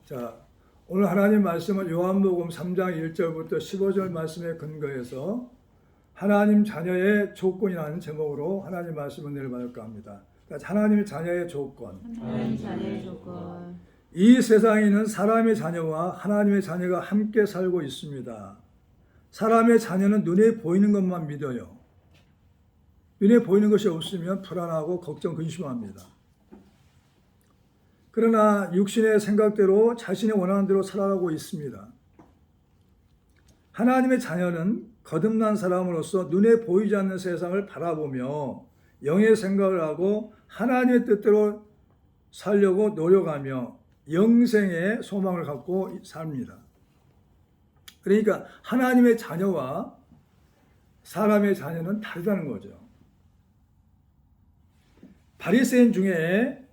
자, 오늘 하나님 말씀은 요한복음 3장 1절부터 15절 말씀에 근거해서 하나님 자녀의 조건이라는 제목으로 하나님 말씀을 내려받을까 합니다. 하나님의 자녀의 조건. 하나님 자녀의 조건. 이 세상에는 사람의 자녀와 하나님의 자녀가 함께 살고 있습니다. 사람의 자녀는 눈에 보이는 것만 믿어요. 눈에 보이는 것이 없으면 불안하고 걱정, 근심합니다. 그러나 육신의 생각대로 자신이 원하는 대로 살아가고 있습니다. 하나님의 자녀는 거듭난 사람으로서 눈에 보이지 않는 세상을 바라보며 영의 생각을 하고 하나님의 뜻대로 살려고 노력하며 영생의 소망을 갖고 삽니다. 그러니까 하나님의 자녀와 사람의 자녀는 다르다는 거죠. 바리새인 중에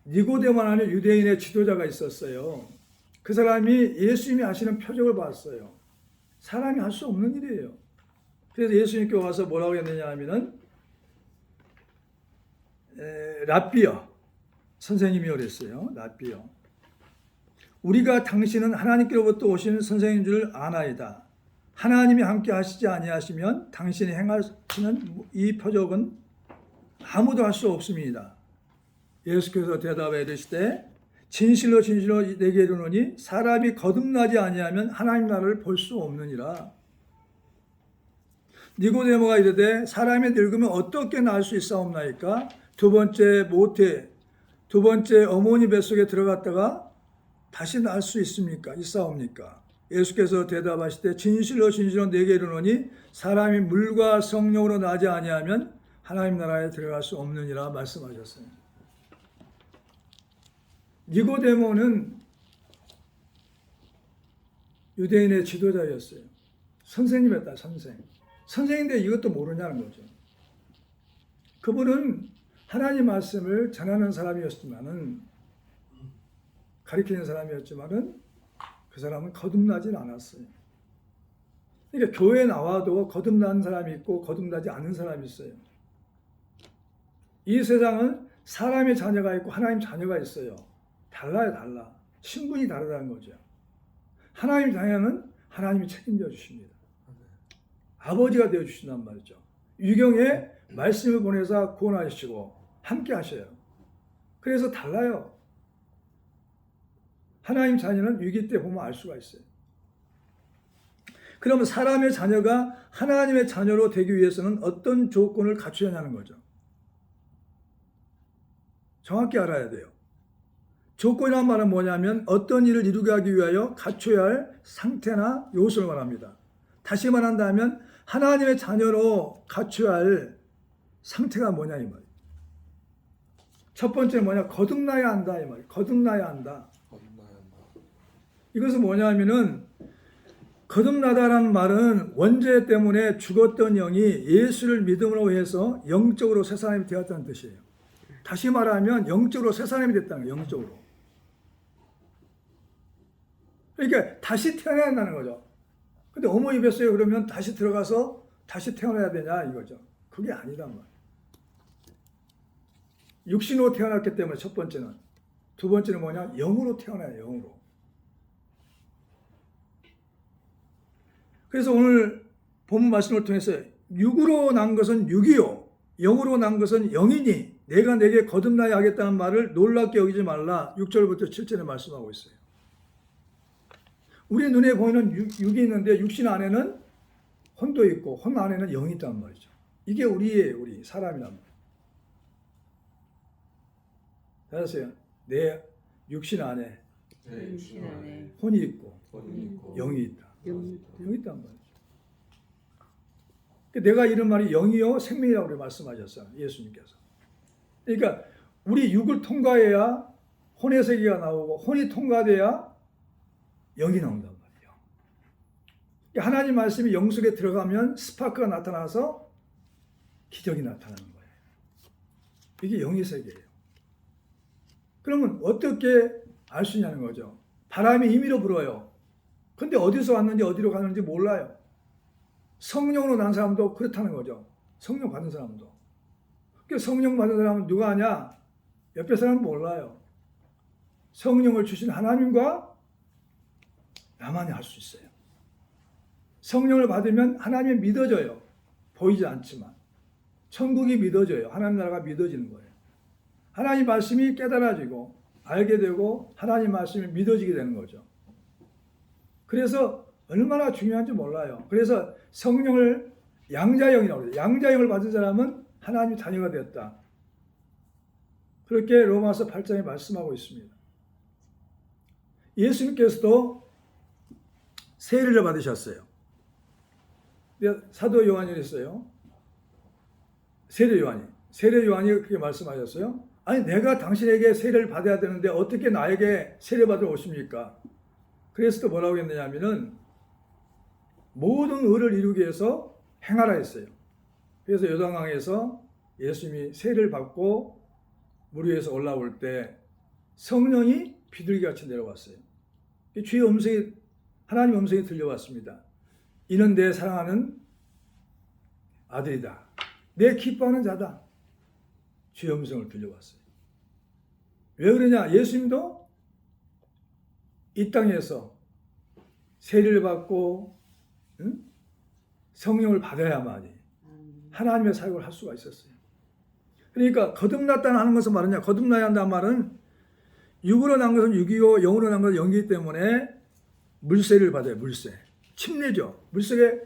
니고데모라는 유대인의 지도자가 있었어요. 그 사람이 예수님이 하시는 표적을 봤어요. 사람이 할 수 없는 일이에요. 그래서 예수님께 와서 뭐라고 했느냐 하면은 랍비여, 선생님이 그랬어요. 랍비여, 우리가 당신은 하나님께로부터 오신 선생인 줄 아나이다. 하나님이 함께 하시지 아니하시면 당신이 행하시는 이 표적은 아무도 할 수 없습니다. 예수께서 대답해 이르시되 진실로 진실로 내게 이르노니 사람이 거듭나지 아니하면 하나님 나라를 볼 수 없느니라. 니고데모가 이르되 사람이 늙으면 어떻게 날 수 있사옵나이까? 두 번째 어머니 뱃속에 들어갔다가 다시 날 수 있습니까? 있사옵니까? 예수께서 대답하시되 진실로 진실로 내게 이르노니 사람이 물과 성령으로 나지 아니하면 하나님 나라에 들어갈 수 없느니라 말씀하셨어요. 니고데모는 유대인의 지도자였어요. 선생님이었다, 선생. 선생인데 이것도 모르냐는 거죠. 그분은 하나님 말씀을 전하는 사람이었지만은, 가르치는 사람이었지만은 그 사람은 거듭나진 않았어요. 그러니까 교회에 나와도 거듭난 사람이 있고 거듭나지 않는 사람이 있어요. 이 세상은 사람의 자녀가 있고 하나님 자녀가 있어요. 달라요, 달라. 신분이 다르다는 거죠. 하나님 자녀는 하나님이 책임져 주십니다. 아버지가 되어 주신단 말이죠. 유경에 말씀을 보내서 구원하시고 함께 하셔요. 그래서 달라요. 하나님 자녀는 위기 때 보면 알 수가 있어요. 그러면 사람의 자녀가 하나님의 자녀로 되기 위해서는 어떤 조건을 갖춰야 하는 거죠. 정확히 알아야 돼요. 조건이란 말은 뭐냐면 어떤 일을 이루게 하기 위하여 갖춰야 할 상태나 요소를 말합니다. 다시 말한다면 하나님의 자녀로 갖춰야 할 상태가 뭐냐 이 말이에요. 첫 번째 뭐냐? 거듭나야 한다 이 말이에요. 거듭나야 한다. 이것은 뭐냐면은 거듭나다라는 말은 원죄 때문에 죽었던 영이 예수를 믿음으로 해서 영적으로 새 사람이 되었다는 뜻이에요. 다시 말하면 영적으로 새 사람이 됐다는 거예요. 영적으로. 그러니까 다시 태어나야 한다는 거죠. 근데 어머니 뱃속에 그러면 다시 들어가서 다시 태어나야 되냐 이거죠. 그게 아니란 말이에요. 육신으로 태어났기 때문에 첫 번째는. 두 번째는 뭐냐? 영으로 태어나요. 영으로. 그래서 오늘 본문 말씀을 통해서 육으로 난 것은 육이요, 영으로 난 것은 영이니 내가 내게 거듭나야 하겠다는 말을 놀랍게 여기지 말라. 6절부터 7절에 말씀하고 있어요. 우리 눈에 보이는 육이 있는데 육신 안에는 혼도 있고 혼 안에는 영이 있단 말이죠. 이게 우리의 우리 사람이란 말이에요. 알았어요? 내 육신 안에 혼이 있고 영이 있다. 영이 있단 말이죠. 내가 이런 말이 영이요 생명이라고 말씀하셨어요. 예수님께서. 그러니까 우리 육을 통과해야 혼의 세계가 나오고 혼이 통과돼야 영이 나온단 말이에요. 하나님 말씀이 영 속에 들어가면 스파크가 나타나서 기적이 나타나는 거예요. 이게 영의 세계예요. 그러면 어떻게 알 수 있냐는 거죠. 바람이 임의로 불어요. 근데 어디서 왔는지 어디로 가는지 몰라요. 성령으로 난 사람도 그렇다는 거죠. 성령 받은 사람도. 성령 받은 사람은 누가 하냐? 옆에 사람은 몰라요. 성령을 주신 하나님과 나만이 할 수 있어요. 성령을 받으면 하나님이 믿어져요. 보이지 않지만. 천국이 믿어져요. 하나님 나라가 믿어지는 거예요. 하나님 말씀이 깨달아지고 알게 되고 하나님 말씀이 믿어지게 되는 거죠. 그래서 얼마나 중요한지 몰라요. 그래서 성령을 양자형이라고 해요. 양자형을 받은 사람은 하나님의 자녀가 되었다. 그렇게 로마서 8장에 말씀하고 있습니다. 예수님께서도 세례를 받으셨어요. 사도 요한이 했어요. 세례 요한이 그렇게 말씀하셨어요. 아니 내가 당신에게 세례를 받아야 되는데 어떻게 나에게 세례 받으러 오십니까? 그래서 또 뭐라고 했느냐면은 모든 의를 이루기 위해서 행하라 했어요. 그래서 요단강에서 예수님이 세례를 받고 물 위에서 올라올 때 성령이 비둘기같이 내려왔어요. 주의 음성이 하나님의 음성이 들려왔습니다. 이는 내 사랑하는 아들이다. 내 기뻐하는 자다. 주의 음성을 들려왔어요. 왜 그러냐? 예수님도 이 땅에서 세례를 받고 성령을 받아야만이 하나님의 사역을 할 수가 있었어요. 그러니까 거듭났다는 하는 것은 말이냐? 거듭나야 한다는 말은 육으로 난 것은 육이고 영으로 난 것은 영이기 때문에 물세를 받아요. 물세. 침례죠. 물속에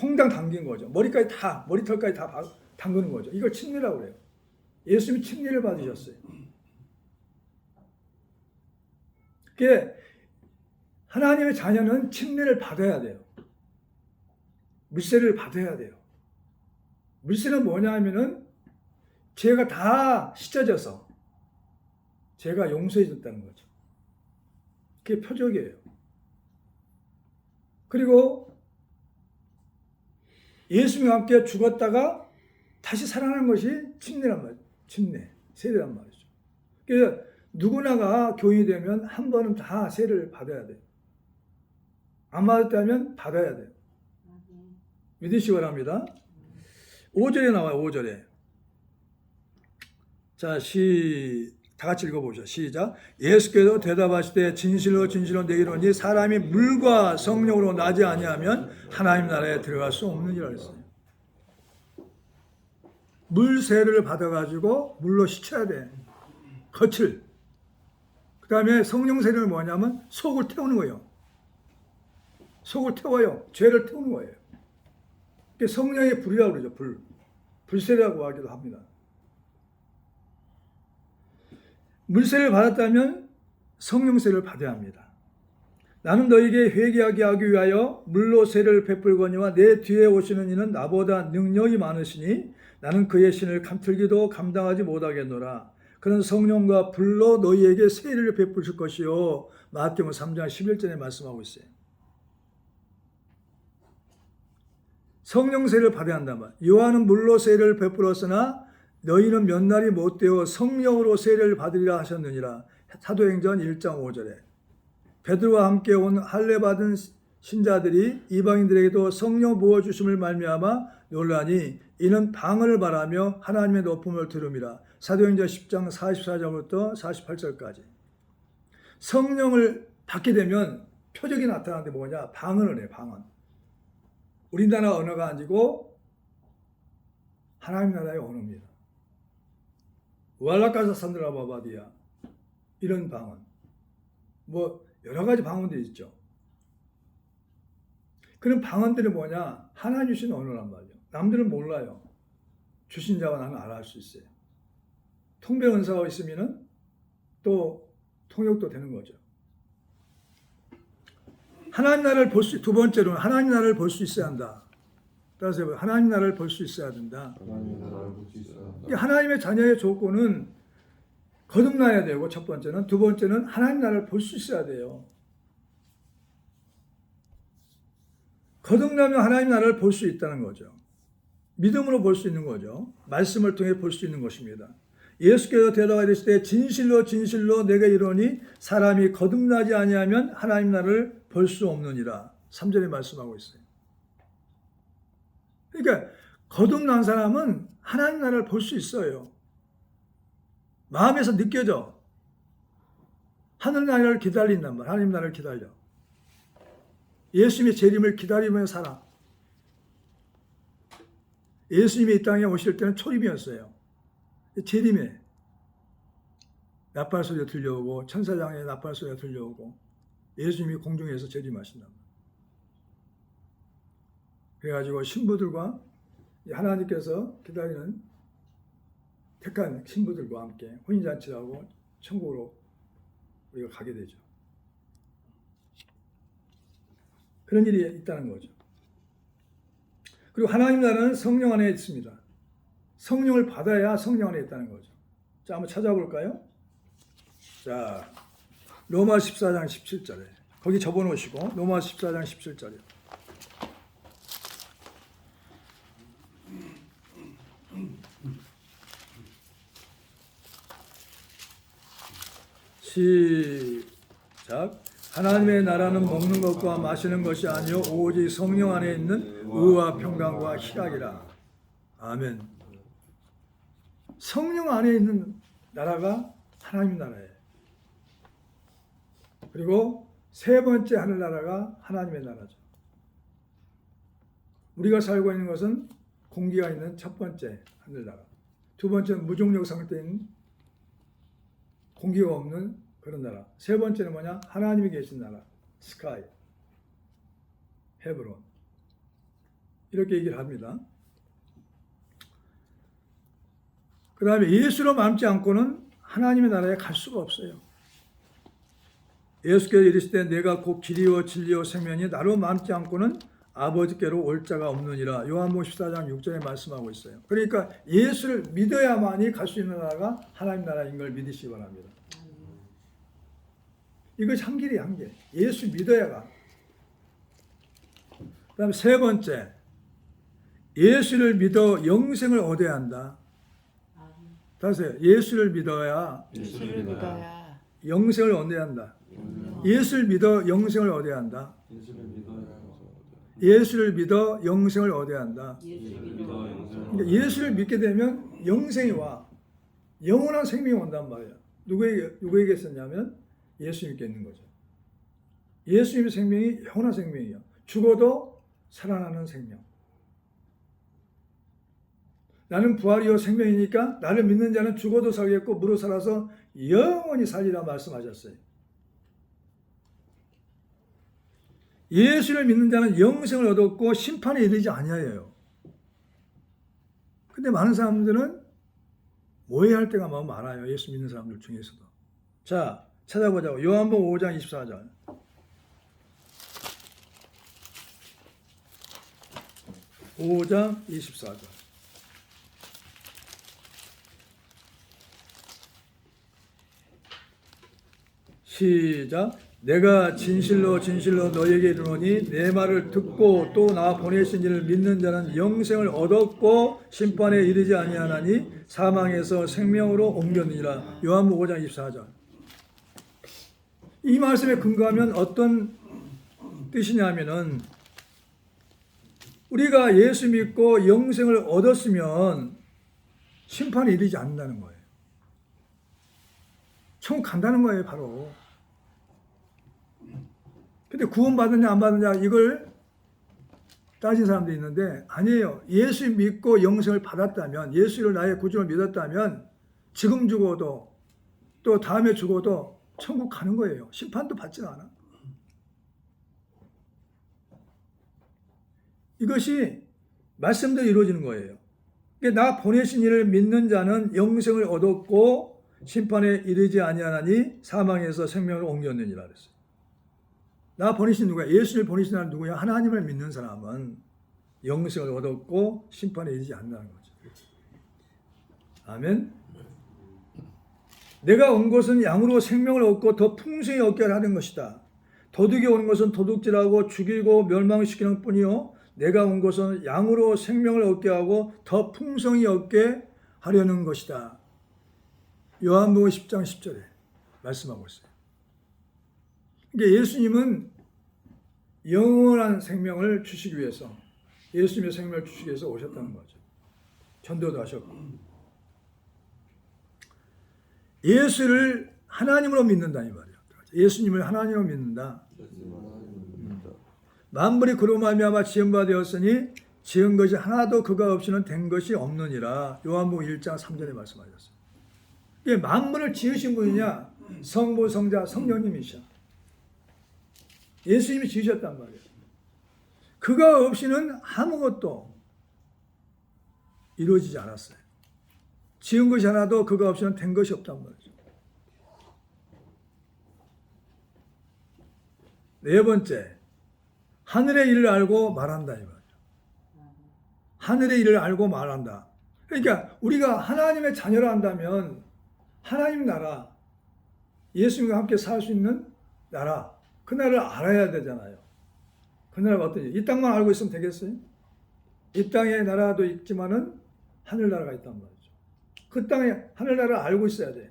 홍당 담긴 거죠. 머리털까지 다 담그는 거죠. 이걸 침례라고 그래요. 예수님이 침례를 받으셨어요. 그게 하나님의 자녀는 침례를 받아야 돼요. 물세를 받아야 돼요. 물세는 뭐냐 하면은 죄가 다 씻어져서 죄가 용서해졌다는 거죠. 그게 표적이에요. 그리고 예수님과 함께 죽었다가 다시 살아나는 것이 침례란 말이죠. 침례, 세례란 말이죠. 그래서 누구나가 교인이 되면 한 번은 다 세례를 받아야 돼요. 안 받았다면 받아야 돼요. 믿으시기 바랍니다. 5절에 나와요. 5절에. 자, 다 같이 읽어보죠. 시작. 예수께서 대답하시되 진실로 진실로 내게 이르노니 사람이 물과 성령으로 나지 아니하면 하나님 나라에 들어갈 수 없느니라 했어요. 물 세례를 받아가지고 물로 씻어야 돼. 겉을. 그 다음에 성령 세례는 뭐냐면 속을 태우는 거예요. 속을 태워요. 죄를 태우는 거예요. 성령의 불이라고 그러죠. 불세례라고 하기도 합니다. 물세를 받았다면 성령세를 받아야 합니다. 나는 너에게 회개하게 하기 위하여 물로 세례를 베풀거니와 내 뒤에 오시는 이는 나보다 능력이 많으시니 나는 그의 신을 감틀기도 감당하지 못하겠노라. 그는 성령과 불로 너희에게 세례를 베푸실 것이요. 마태복음 3장 11절에 말씀하고 있어요. 성령세를 받아야 한단 말. 요한은 물로 세례를 베풀었으나 너희는 몇 날이 못되어 성령으로 세례를 받으리라 하셨느니라. 사도행전 1장 5절에. 베드로와 함께 온 할례 받은 신자들이 이방인들에게도 성령 부어주심을 말미암아 놀라니 이는 방언을 말하며 하나님의 높음을 들음이라. 사도행전 10장 44절부터 48절까지. 성령을 받게 되면 표적이 나타나는데 뭐냐? 방언을 해요. 방언. 우리나라 언어가 아니고 하나님 나라의 언어입니다. 왈라카사 산드라바바디아 이런 방언, 뭐 여러 가지 방언들이 있죠. 그런 방언들이 뭐냐? 하나님 주신 언어란 말이에요. 남들은 몰라요. 주신 자와 나는 알아할 수 있어요. 통배 은사가 있으면은 또 통역도 되는 거죠. 하나님 나라를 두 번째로는 하나님 나라를 볼 수 있어야 한다. 따라서 하나님 나라를 볼 수 있어야 된다. 하나님의 자녀의 조건은 거듭나야 되고 첫 번째는, 두 번째는 하나님 나라를 볼 수 있어야 돼요. 거듭나면 하나님 나라를 볼 수 있다는 거죠. 믿음으로 볼 수 있는 거죠. 말씀을 통해 볼 수 있는 것입니다. 예수께서 대답하시되 진실로 진실로 내가 이르노니 사람이 거듭나지 아니하면 하나님 나라를 볼 수 없느니라. 3절에 말씀하고 있어요. 그러니까 거듭난 사람은 하나님 나라를 볼 수 있어요. 마음에서 느껴져. 하늘 나라를 기다린단 말. 하나님 나라를 기다려. 예수님의 재림을 기다리며 살아. 예수님이 이 땅에 오실 때는 초림이었어요. 재림에 나팔 소리가 들려오고 천사장의 나팔 소리가 들려오고 예수님이 공중에서 재림하신다. 그래가지고 신부들과 하나님께서 기다리는 택한 신부들과 함께 혼인잔치를 하고 천국으로 우리가 가게 되죠. 그런 일이 있다는 거죠. 그리고 하나님 나라는 성령 안에 있습니다. 성령을 받아야 성령 안에 있다는 거죠. 자, 한번 찾아볼까요? 자, 로마 14장 17절에 거기 접어놓으시고 로마 14장 17절이요. 시작. 하나님의 나라는 먹는 것과 마시는 것이 아니요 오직 성령 안에 있는 의와 평강과 희락이라. 아멘. 성령 안에 있는 나라가 하나님 나라예요. 그리고 세 번째 하늘나라가 하나님의 나라죠. 우리가 살고 있는 것은 공기가 있는 첫 번째 하늘나라. 두 번째는 무중력 상태인 공기가 없는 그런 나라. 세 번째는 뭐냐? 하나님이 계신 나라. 스카이. 헤브론. 이렇게 얘기를 합니다. 그 다음에 예수로 닮지 않고는 하나님의 나라에 갈 수가 없어요. 예수께서 이르시되 내가 곧 길이요 진리요 생명이 나로 닮지 않고는 아버지께로 올 자가 없느니라. 요한복음 14장 6절에 말씀하고 있어요. 그러니까 예수를 믿어야만이 갈 수 있는 나라가 하나님 나라인 걸 믿으시기 바랍니다. 이것이 한 길이에요, 한 길. 예수 믿어야 가. 그 다음에 세 번째, 예수를 믿어 영생을 얻어야 한다. 다시 예수를 믿어야 영생을 얻어야 한다. 예수를 믿어 영생을 얻어야 한다. 예수를 믿어 영생을 얻어야 한다. 그러니까 예수를 믿게 되면 영생이 와. 영원한 생명이 온단 말이야. 누구에게 있었냐면 예수님께 있는 거죠. 예수님의 생명이 영원한 생명이에요. 죽어도 살아나는 생명. 나는 부활이요 생명이니까 나를 믿는 자는 죽어도 살겠고 무릇 살아서 영원히 살리라 말씀하셨어요. 예수를 믿는 자는 영생을 얻었고 심판에 이르지 아니하여요. 근데 많은 사람들은 오해할 때가 너무 많아요. 예수 믿는 사람들 중에서도. 자, 찾아보자고. 요한복음 5장 24절. (5장 24절) 시작. 내가 진실로 진실로 너에게 이르노니 내 말을 듣고 또 나 보내신 이를 믿는 자는 영생을 얻었고 심판에 이르지 아니하나니 사망에서 생명으로 옮겼느니라. 요한복음 5장 24절. 이 말씀에 근거하면 어떤 뜻이냐면은 우리가 예수 믿고 영생을 얻었으면 심판에 이르지 않는다는 거예요. 천국 간다는 거예요, 바로. 근데 구원받느냐 안 받느냐 이걸 따진 사람도 있는데 아니에요. 예수 믿고 영생을 받았다면, 예수를 나의 구주로 믿었다면 지금 죽어도 또 다음에 죽어도 천국 가는 거예요. 심판도 받지 않아. 이것이 말씀대로 이루어지는 거예요. 그러니까 나 보내신 이를 믿는 자는 영생을 얻었고 심판에 이르지 아니하나니 사망에서 생명으로 옮겼느니라 그랬어요. 나 보내신 누구야? 예수를 보내신 사람 누구야? 하나님을 믿는 사람은 영생을 얻었고 심판에 이르지 않는다는 거죠. 아멘. 내가 온 것은 양으로 생명을 얻고 더 풍성히 얻게 하는 것이다. 도둑이 오는 것은 도둑질하고 죽이고 멸망시키는 뿐이요 내가 온 것은 양으로 생명을 얻게 하고 더 풍성히 얻게 하려는 것이다. 요한복음 10장 10절에 말씀하고 있어요. 그러니까 예수님은 영원한 생명을 주시기 위해서, 예수님의 생명을 주시기 위해서 오셨다는 거죠. 전도도 하셨고. 예수를 하나님으로 믿는다 이 말이에요. 예수님을 하나님으로 믿는다. 만물이 그로 말미암아 지은 바 되었으니 지은 것이 하나도 그가 없이는 된 것이 없느니라. 요한복음 1장 3절에 말씀하셨어요. 이게 만물을 지으신 분이냐? 성부, 성자, 성령님이셔. 예수님이 지으셨단 말이에요. 그가 없이는 아무것도 이루어지지 않았어요. 지은 것이 하나도 그가 없이는 된 것이 없단 말이죠. 네 번째, 하늘의 일을 알고 말한다 이 말이죠. 하늘의 일을 알고 말한다. 그러니까 우리가 하나님의 자녀라 한다면 하나님 나라, 예수님과 함께 살 수 있는 나라, 그 나라를 알아야 되잖아요. 그 나라가 어떤지. 이 땅만 알고 있으면 되겠어요? 이 땅의 나라도 있지만은 하늘나라가 있단 말이죠. 그 땅에 하늘나라를 알고 있어야 돼.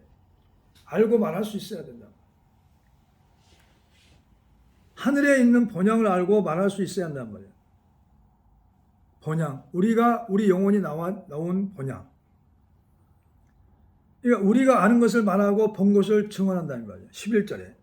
알고 말할 수 있어야 된다. 하늘에 있는 본향을 알고 말할 수 있어야 한단 말이에요. 본향. 우리 영혼이 나온 본향. 그러니까 우리가 아는 것을 말하고 본 것을 증언한다는 말이에요. 11절에.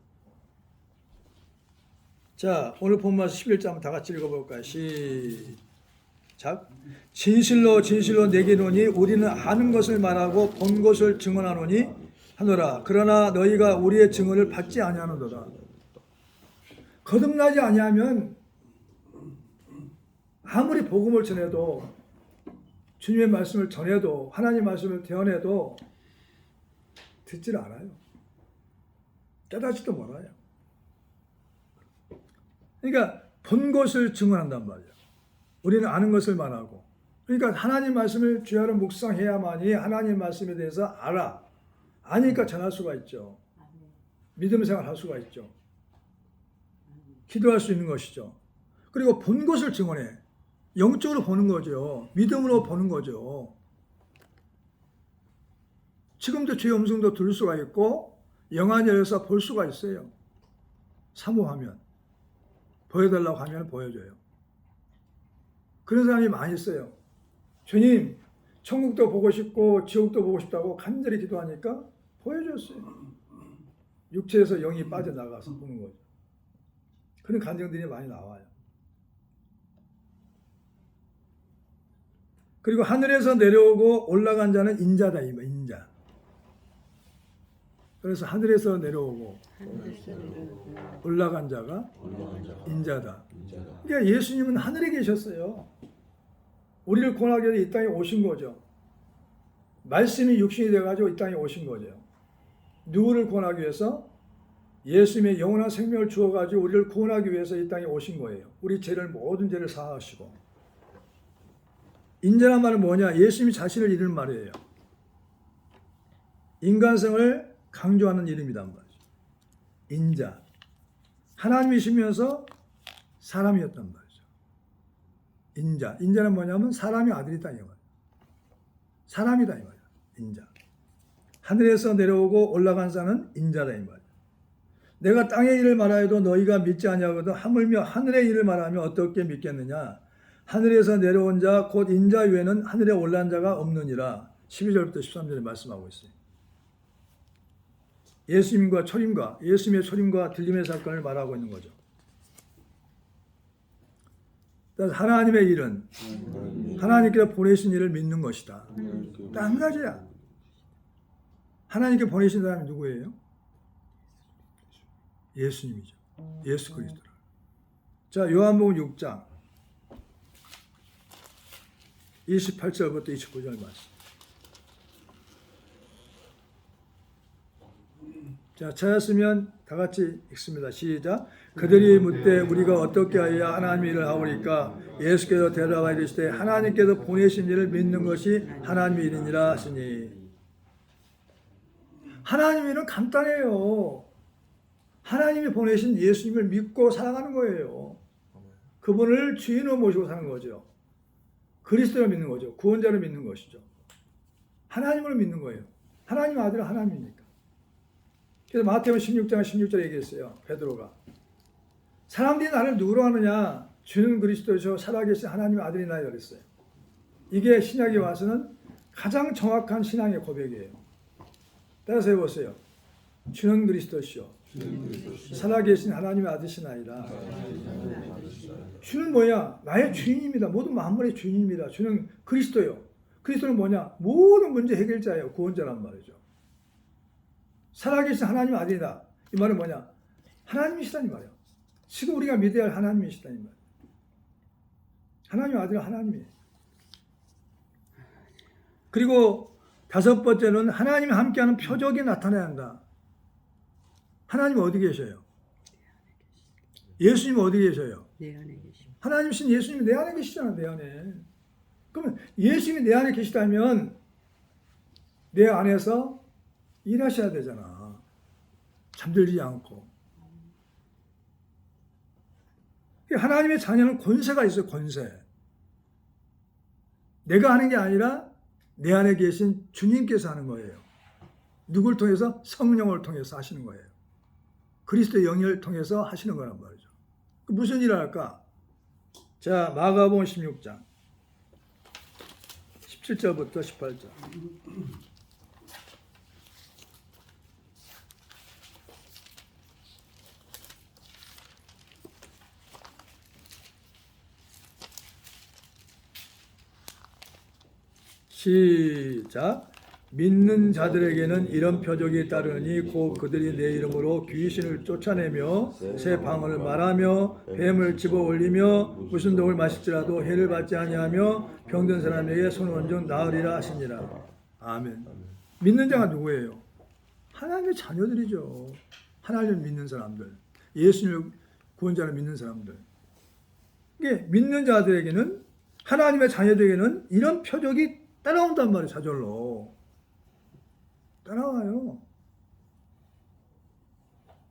자, 오늘 본문 11절 한번 다 같이 읽어볼까요? 시작. 진실로 진실로 내게 이르노니 우리는 아는 것을 말하고 본 것을 증언하노니 하노라. 그러나 너희가 우리의 증언을 받지 아니하노도다. 거듭나지 아니하면 아무리 복음을 전해도 주님의 말씀을 전해도 하나님 말씀을 대언해도 듣질 않아요. 깨닫지도 몰라요. 그러니까 본 것을 증언한단 말이에요. 우리는 아는 것을 말하고. 그러니까 하나님 말씀을 주야로 묵상해야만이 하나님 말씀에 대해서 알아. 아니까 전할 수가 있죠. 믿음 생활할 수가 있죠. 기도할 수 있는 것이죠. 그리고 본 것을 증언해. 영적으로 보는 거죠. 믿음으로 보는 거죠. 지금도 주의 음성도 들을 수가 있고 영안 열어서 볼 수가 있어요. 사모하면. 보여달라고 하면 보여줘요. 그런 사람이 많이 있어요. 주님, 천국도 보고 싶고 지옥도 보고 싶다고 간절히 기도하니까 보여줬어요. 육체에서 영이 빠져나가서 보는 거죠. 그런 간증들이 많이 나와요. 그리고 하늘에서 내려오고 올라간 자는 인자다. 인자. 그래서 하늘에서 내려오고 올라간 자가 인자다. 그러니까 예수님은 하늘에 계셨어요. 우리를 구원하기 위해 이 땅에 오신 거죠. 말씀이 육신이 되어가지고 이 땅에 오신 거죠. 누구를 구원하기 위해서? 예수님의 영원한 생명을 주어가지고 우리를 구원하기 위해서 이 땅에 오신 거예요. 우리 모든 죄를 사하시고. 인자란 말은 뭐냐? 예수님이 자신을 이르는 말이에요. 인간성을 강조하는 이름이란 말이죠. 인자. 하나님이시면서 사람이었단 말이죠. 인자. 인자는 뭐냐면 사람이 아들이다 이 말이에요. 사람이다 이 말이에요. 인자. 하늘에서 내려오고 올라간 자는 인자다 이 말이에요. 내가 땅의 일을 말하여도 너희가 믿지 아니하거든 하물며 하늘의 일을 말하면 어떻게 믿겠느냐? 하늘에서 내려온 자 곧 인자 외에는 하늘에 올라간 자가 없느니라. 12절부터 13절에 말씀하고 있어요. 예수님의 초림과 들림의 사건을 말하고 있는 거죠. 하나님의 일은 하나님께서 보내신 일을 믿는 것이다. 딱 한 가지야. 하나님께 보내신 사람이 누구예요? 예수님이죠. 예수 그리스도라. 자, 요한복음 6장 28절부터 29절 말씀. 자, 찾았으면 다 같이 읽습니다. 시작. 그들이 묻되 우리가 어떻게 하여 하나님의 일을 하오리까? 예수께서 대답하여 이르시되 하나님께서 보내신 일을 믿는 것이 하나님의 일이니라 하시니. 하나님의 일은 간단해요. 하나님이 보내신 예수님을 믿고 살아가는 거예요. 그분을 주인으로 모시고 사는 거죠. 그리스도를 믿는 거죠. 구원자를 믿는 것이죠. 하나님을 믿는 거예요. 하나님 아들은 하나님이니까. 그래서 마태복음 16장 16절에 얘기했어요. 베드로가. 사람들이 나를 누구로 하느냐? 주는 그리스도시요 살아계신 하나님의 아들이나 그랬어요. 이게 신약에 와서는 가장 정확한 신앙의 고백이에요. 따라서 해보세요. 주는 그리스도시요 살아계신 하나님의 아들이시나이다. 주는 뭐냐? 나의 주인입니다. 모든 만물의 주인입니다. 주는 그리스도요. 그리스도는 뭐냐? 모든 문제 해결자예요. 구원자란 말이죠. 살아계신 하나님의 아들이다. 이 말은 뭐냐? 하나님이시다는 말이에요. 지금 우리가 믿어야 할 하나님이시다는 말이에요. 하나님의 아들은 하나님이에요. 그리고 다섯 번째는 하나님이 함께하는 표적이 나타나야 한다. 하나님 어디 계셔요? 예수님 어디 계셔요? 내 안에 계십니다. 하나님이신 예수님이 내 안에 계시잖아, 내 안에. 그러면 예수님이 내 안에 계시다면 내 안에서 일하셔야 되잖아. 잠들지 않고. 하나님의 자녀는 권세가 있어요, 권세. 내가 하는 게 아니라 내 안에 계신 주님께서 하는 거예요. 누굴 통해서? 성령을 통해서 하시는 거예요. 그리스도의 영을 통해서 하시는 거란 말이죠. 무슨 일을 할까? 자, 마가복음 16장 17절부터 18절. 시작. 믿는 자들에게는 이런 표적이 따르니 곧 그들이 내 이름으로 귀신을 쫓아내며 새 방언을 말하며 뱀을 집어 올리며 무슨 독을 마실지라도 해를 받지 아니하며 병든 사람에게 손을 얹어 나으리라 하시니라. 아멘. 믿는 자가 누구예요? 하나님의 자녀들이죠. 하나님을 믿는 사람들, 예수님을 구원자를 믿는 사람들. 이게 믿는 자들에게는, 하나님의 자녀들에게는 이런 표적이 따라온단 말이에요. 저절로 따라와요.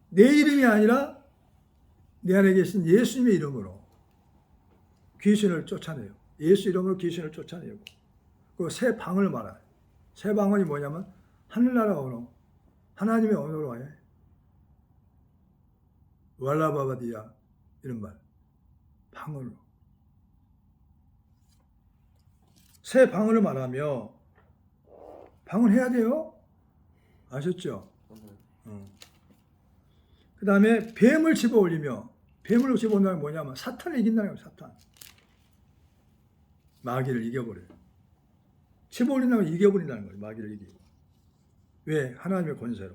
내 이름이 아니라 내 안에 계신 예수님의 이름으로 귀신을 쫓아내요. 예수 이름으로 귀신을 쫓아내고, 그 새 방언을 말아요. 새 방언이 뭐냐면 하늘나라 언어, 하나님의 언어로 해. 왈라바바디야 이런 말, 방언으로. 새 방언을 말하며, 방언해야 돼요. 아셨죠? 그 다음에 뱀을 집어 올리며, 뱀을 집어 올리면 뭐냐면 사탄을 이긴다는 거예요. 사탄. 마귀를 이겨버려요. 집어 올린다는 걸 이겨버린다는 거예요. 마귀를 이기고. 왜? 하나님의 권세로.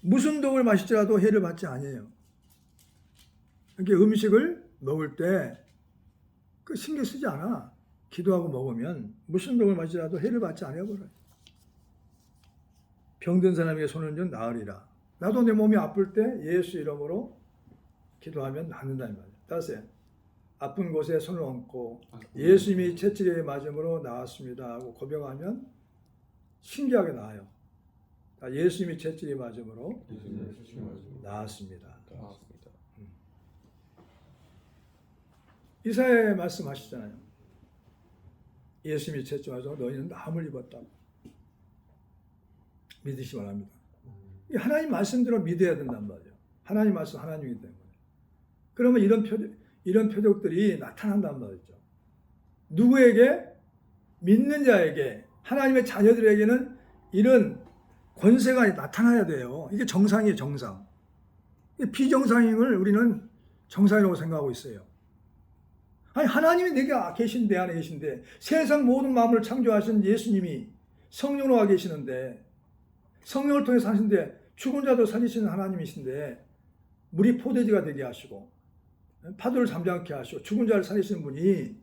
무슨 독을 마실지라도 해를 받지 아니에요. 이렇게 음식을 먹을 때 그 신경 쓰지 않아. 기도하고 먹으면 무슨 독을 마실지라도 해를 받지 않아버려요. 병든 사람에게 손을 얹어 나으리라. 나도 내 몸이 아플 때 예수 이름으로 기도하면 낫는다는 말이에요. 따라서 아픈 곳에 손을 얹고 예수님이 채찍에 맞음으로 나았습니다 하고 고백하면 신기하게 나아요. 예수님이 채찍에 맞음으로 나았습니다. 이사야에 말씀하시잖아요. 예수님이 채찍에 맞아서 너희는 나음을 입었다고. 믿으시 바랍니다. 하나님 말씀대로 믿어야 된단 말이에요. 하나님 말씀 하나님이기 때문에. 그러면 이런 표적들이 나타난단 말이죠. 누구에게? 믿는 자에게, 하나님의 자녀들에게는 이런 권세가 나타나야 돼요. 이게 정상이에요, 정상. 비정상을 우리는 정상이라고 생각하고 있어요. 아니, 하나님이 내게 계신데, 안에 계신데, 세상 모든 마음을 창조하신 예수님이 성령으로 와 계시는데, 성령을 통해 사신데, 죽은 자도 살리시는 하나님이신데, 물이 포도주가 되게 하시고, 파도를 잠잠케 하시고, 죽은 자를 살리시는 분이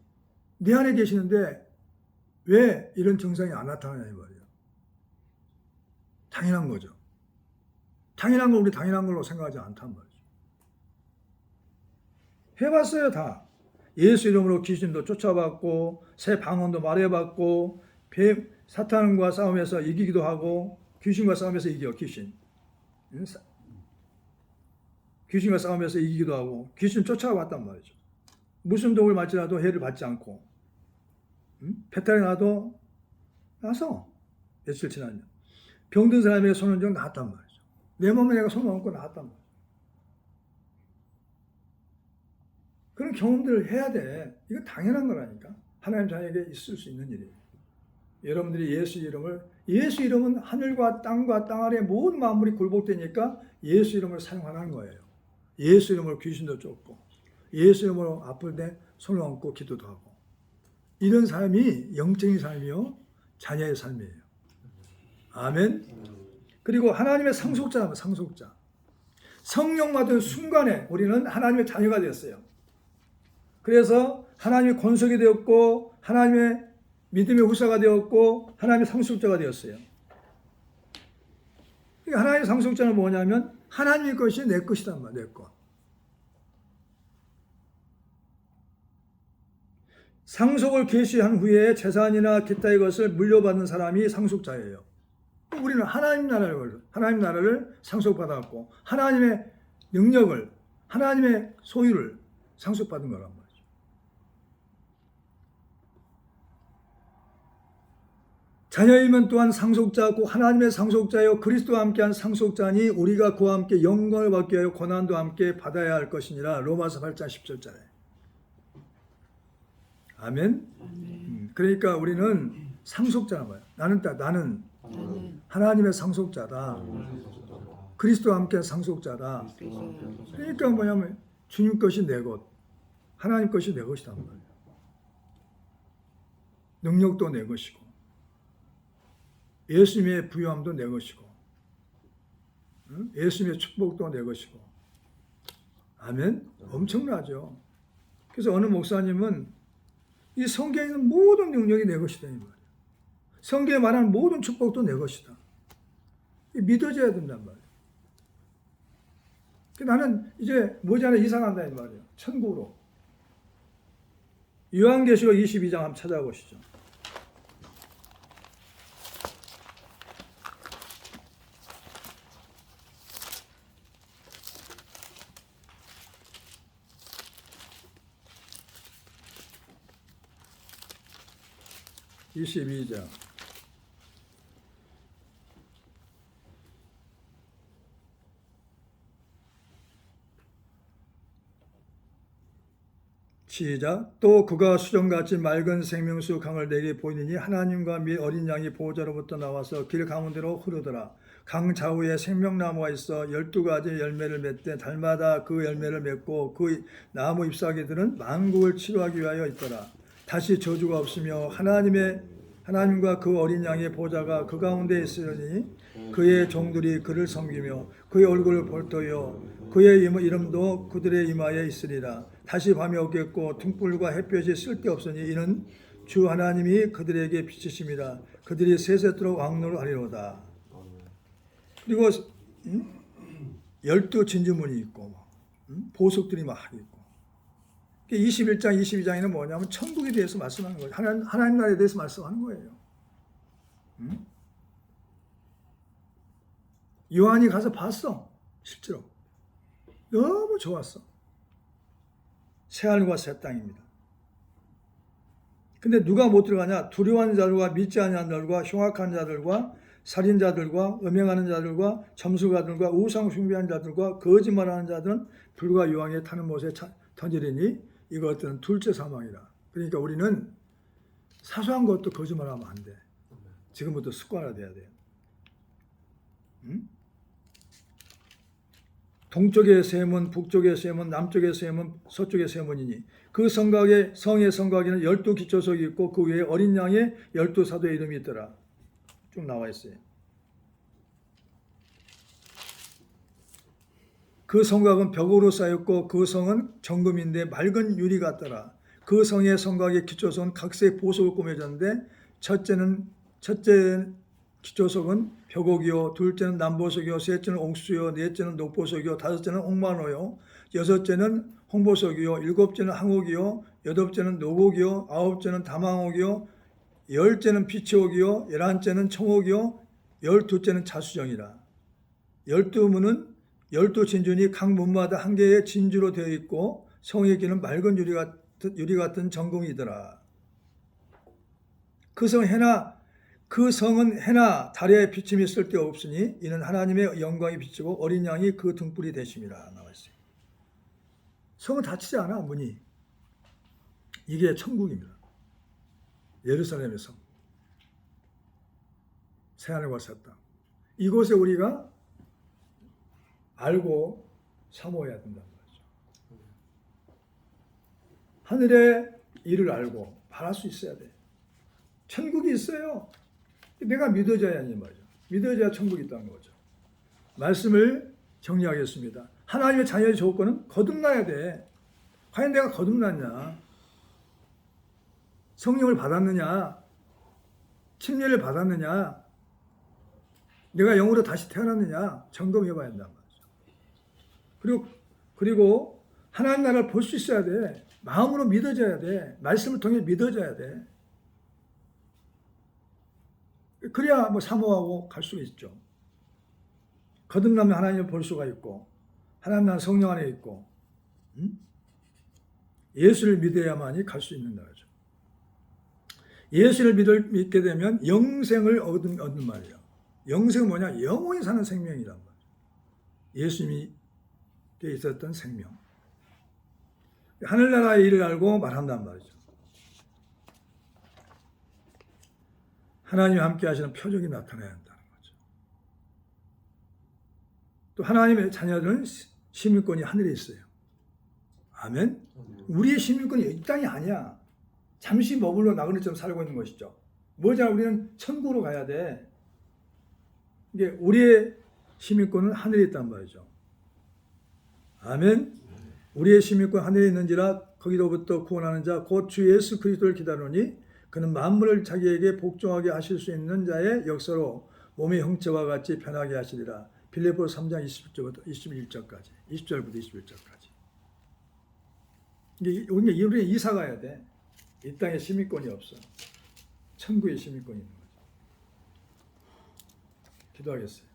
내 안에 계시는데, 왜 이런 증상이 안 나타나냐, 이 말이에요. 당연한 거죠. 당연한 걸 우리 당연한 걸로 생각하지 않단 말이죠. 해봤어요, 다. 예수 이름으로 귀신도 쫓아봤고, 새 방언도 말해봤고, 사탄과 싸움에서 이기기도 하고, 귀신과 싸움에서 이겨, 귀신. 귀신과 싸움에서 이기기도 하고, 귀신 쫓아왔단 말이죠. 무슨 독을 맞지라도 해를 받지 않고, 배탈이 나서 며칠 지나면 병든 사람에게 손을 얹어 나았단 말이죠. 내 몸에 내가 손을 얹고 나았단 말이죠. 그런 경험들을 해야 돼. 이거 당연한 거라니까. 하나님 자녀에게 있을 수 있는 일이에요. 여러분들이 예수 이름은 하늘과 땅과 땅 아래 모든 만물이 굴복되니까 예수 이름을 사용하라는 거예요. 예수 이름으로 귀신도 쫓고 예수 이름으로 아플 때 손을 얹고 기도도 하고 이런 삶이 영적인 삶이요 자녀의 삶이에요. 아멘. 그리고 하나님의 상속자는 상속자. 성령 받은 순간에 우리는 하나님의 자녀가 되었어요. 그래서 하나님의 권속이 되었고 하나님의 믿음의 후사가 되었고 하나님의 상속자가 되었어요. 그러니까 하나님의 상속자는 뭐냐면 하나님의 것이 내 것이란 말이야. 내 것. 상속을 계시한 후에 재산이나 기타의 것을 물려받는 사람이 상속자예요. 우리는 하나님 나라를 상속받았고 하나님의 능력을 하나님의 소유를 상속받은 거란 말이죠. 자녀이면 또한 상속자고 하나님의 상속자요 그리스도와 함께한 상속자니 우리가 그와 함께 영광을 받게 하여 고난도 함께 받아야 할 것이니라. 로마서 8장 10절짜리. 아멘. 그러니까 우리는 상속자란 말이야. 나는 하나님의 상속자다. 그리스도와 함께 상속자다. 그러니까 뭐냐면 주님 것이 내 것, 하나님 것이 내 것이란 말이야. 능력도 내 것이고 예수님의 부유함도 내 것이고 예수님의 축복도 내 것이고 아멘. 엄청나죠. 그래서 어느 목사님은 이 성경에 있는 모든 능력이 내 것이다 이 말이야. 성경에 말하는 모든 축복도 내 것이다. 믿어져야 된단 말이야. 나는 이제 머지않아 이사간다 이 말이야. 천국으로. 요한계시록 22장 한번 찾아보시죠. (22장) 시작. 또 그가 수정같이 맑은 생명수 강을 내게 보이니 하나님과 및 어린 양이 보호자로부터 나와서 길 가운데로 흐르더라. 강 좌우에 생명나무가 있어 12가지 열매를 맺되 달마다 그 열매를 맺고 그 나무 잎사귀들은 만국을 치료하기 위하여 있더라. 다시 저주가 없으며 하나님과 그 어린 양의 보좌가 그 가운데 있으니 그의 종들이 그를 섬기며 그의 얼굴을 볼터여 그의 이름도 그들의 이마에 있으리라. 다시 밤이 없겠고 등불과 햇볕이 쓸데없으니 이는 주 하나님이 그들에게 비치심이라. 그들이 세세토록 왕노하리로다. 그리고 12진주문이 있고 보석들이 막 있고 21장 22장에는 뭐냐면 천국에 대해서 말씀하는 거예요. 하나님 나라에 대해서 말씀하는 거예요. 요한이 가서 봤어. 실제로. 너무 좋았어. 새하늘과 새 땅입니다. 근데 누가 못 들어가냐? 두려워하는 자들과 믿지 않는 자들과 흉악한 자들과 살인자들과 음행하는 자들과 점술가들과 우상 숭배하는 자들과 거짓말하는 자들은 불과 유황에 타는 못에 던지리니 이것들은 둘째 사망이라. 그러니까 우리는 사소한 것도 거짓말하면 안 돼. 지금부터 습관화돼야 돼요. 동쪽의 세문, 북쪽의 세문, 남쪽의 세문, 서쪽의 세문이니 그 성의 성곽에는 12기초석이 있고 그 위에 어린 양의 12사도의 이름이 있더라. 쭉 나와 있어요. 그 성곽은 벽으로 쌓였고 그 성은 정금인데 맑은 유리 같더라. 그 성의 성곽의 기초석은 각색 보석을 꾸며졌는데 첫째 기초석은 벽옥이요, 둘째는 남보석이요, 셋째는 옥수요, 넷째는 녹보석이요, 다섯째는 홍만호요, 여섯째는 홍보석이요, 일곱째는 항옥이요, 여덟째는 노곡이요, 아홉째는 다망옥이요, 열째는 피치옥이요, 11째는 청옥이요, 12째는 자수정이라. 12문은 12진주니 각 문마다 한 개의 진주로 되어 있고 성의 길은 맑은 유리 같은 정금이더라. 그 성은 해나 달의 비침이 쓸데없으니 이는 하나님의 영광이 비치고 어린 양이 그 등불이 되심이라 나와 있어요. 성은 닫히지 않아. 문이. 이게 천국입니다. 예루살렘의 성. 새하늘과 새 땅. 이곳에 우리가 알고 사모해야 된단 말이죠. 하늘의 일을 알고 바랄 수 있어야 돼. 천국이 있어요. 내가 믿어져야 하는 말이죠. 믿어져야 천국이 있다는 거죠. 말씀을 정리하겠습니다. 하나님의 자녀의 조건은 거듭나야 돼. 과연 내가 거듭났냐? 성령을 받았느냐? 침례를 받았느냐? 내가 영으로 다시 태어났느냐? 점검해 봐야 한단 말이죠. 그리고 하나님 나라를 볼 수 있어야 돼. 마음으로 믿어져야 돼. 말씀을 통해 믿어져야 돼. 그래야 뭐 사모하고 갈 수가 있죠. 거듭나면 하나님을 볼 수가 있고, 하나님 나라 성령 안에 있고, 예수를 믿어야만이 갈 수 있는 나라죠. 예수를 믿게 되면 영생을 얻는 말이에요. 영생은 뭐냐? 영원히 사는 생명이란 말이에요. 예수님이 있었던 생명. 하늘나라의 일을 알고 말한단 말이죠. 하나님과 함께 하시는 표적이 나타나야 한다는 거죠. 또 하나님의 자녀들은 시민권이 하늘에 있어요. 아멘? 우리의 시민권이 이 땅이 아니야. 잠시 머물러 나그네처럼 살고 있는 것이죠. 뭐냐? 우리는 천국으로 가야 돼. 이게 우리의 시민권은 하늘에 있단 말이죠. 아멘? 우리의 시민권 하늘에 있는지라 거기로부터 구원하는 자 곧 주 예수 그리스도를 기다리니 그는 만물을 자기에게 복종하게 하실 수 있는 자의 역사로 몸의 형체와 같이 변하게 하시리라. 빌립보서 3장 20절부터 21절까지 20절부터 21절까지. 우리는 이사 가야 돼. 이 땅에 시민권이 없어. 천국에 시민권이 있는 거죠. 기도하겠어요.